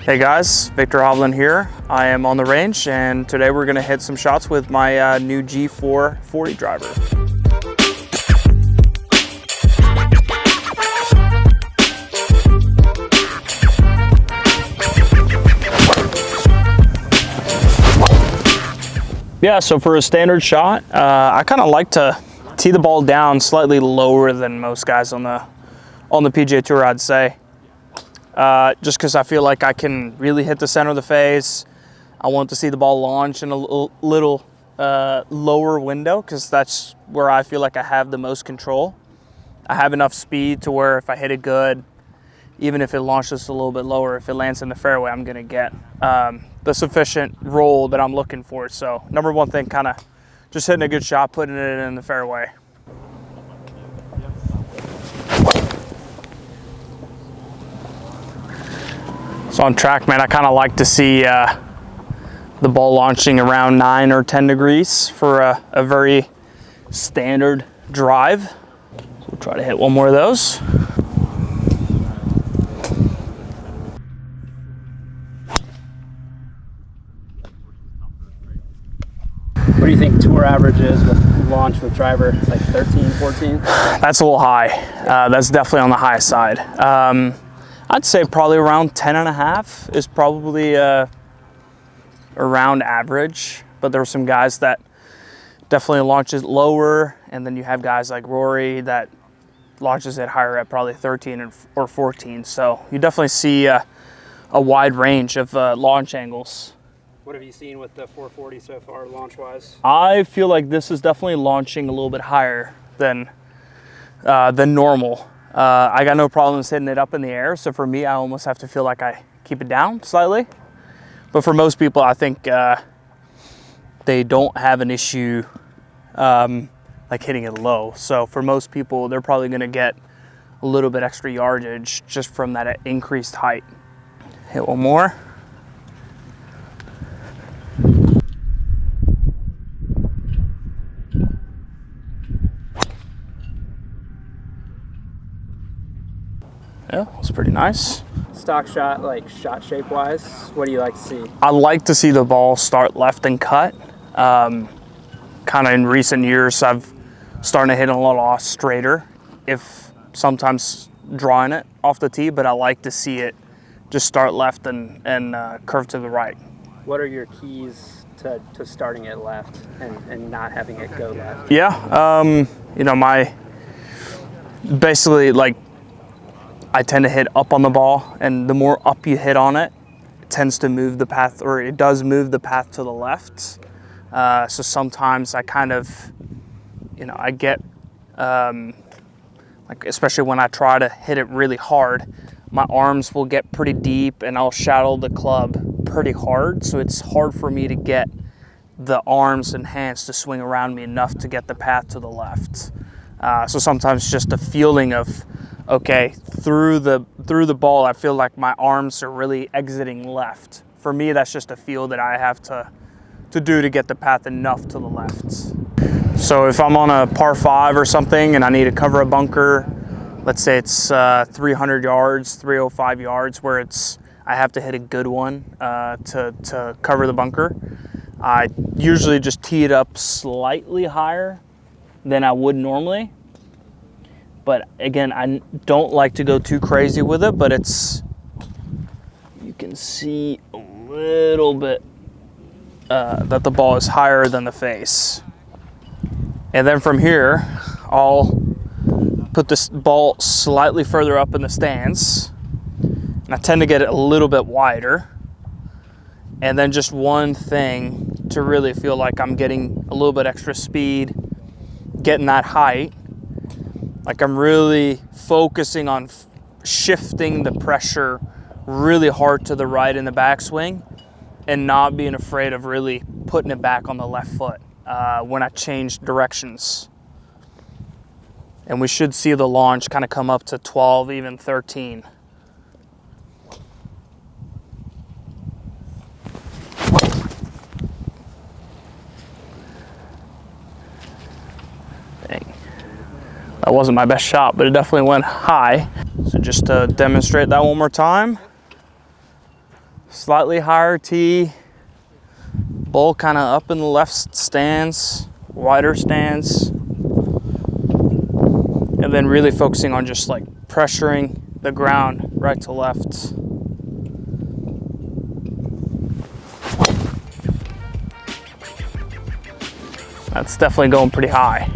Hey guys, Viktor Hovland here. I am on the range and today we're gonna hit some shots with my new G440 driver. Yeah, so for a standard shot, I kind of like to tee the ball down slightly lower than most guys on the PGA Tour, I'd say. Just because I feel like I can really hit the center of the face. I want to see the ball launch in a little lower window because that's where I feel like I have the most control. I have enough speed to where if I hit it good, even if it launches a little bit lower, if it lands in the fairway, I'm going to get the sufficient roll that I'm looking for. So number one thing, kind of just hitting a good shot, putting it in the fairway. So on track, I kind of like to see the ball launching around 9 or 10 degrees for a very standard drive. So we'll try to hit one more of those. What do you think tour average is with launch with driver? Like 13, 14? That's a little high. That's definitely on the high side. I'd say probably around 10.5 is probably around average, but there are some guys that definitely launches lower, and then you have guys like Rory that launches it higher at probably 13 or 14. So you definitely see a wide range of launch angles. What have you seen with the 440 so far, launch-wise? I feel like this is definitely launching a little bit higher than normal. I got no problems hitting it up in the air, so for me, I almost have to feel like I keep it down slightly. But for most people, I think they don't have an issue like hitting it low. So for most people, they're probably going to get a little bit extra yardage just from that increased height. Hit one more. Yeah, that's pretty nice. Stock shot, like shot shape wise, what do you like to see? I like to see the ball start left and cut. Kind of in recent years, I've started to hit a lot straighter, if sometimes drawing it off the tee, but I like to see it just start left and curve to the right. What are your keys to starting it left and not having it go left? Yeah, you know, basically like, I tend to hit up on the ball, and the more up you hit on it, it tends to move the path, or it does move the path to the left. So sometimes I kind of, you know, I get, like especially when I try to hit it really hard, my arms will get pretty deep and I'll shadow the club pretty hard. So it's hard for me to get the arms and hands to swing around me enough to get the path to the left. So sometimes just the feeling of, okay, through the ball, I feel like my arms are really exiting left. For me, that's just a feel that I have to do to get the path enough to the left. So if I'm on a par 5 or something and I need to cover a bunker, let's say it's 300 yards, 305 yards, where I have to hit a good one to cover the bunker, I usually just tee it up slightly higher than I would normally. But again, I don't like to go too crazy with it, but you can see a little bit that the ball is higher than the face. And then from here, I'll put this ball slightly further up in the stance. And I tend to get it a little bit wider. And then just one thing to really feel like I'm getting a little bit extra speed, getting that height. Like I'm really focusing on shifting the pressure really hard to the right in the backswing and not being afraid of really putting it back on the left foot when I change directions. And we should see the launch kind of come up to 12, even 13. Dang. That wasn't my best shot, but it definitely went high. So just to demonstrate that one more time. Slightly higher tee, ball kind of up in the left stance, wider stance, and then really focusing on just like pressuring the ground right to left. That's definitely going pretty high.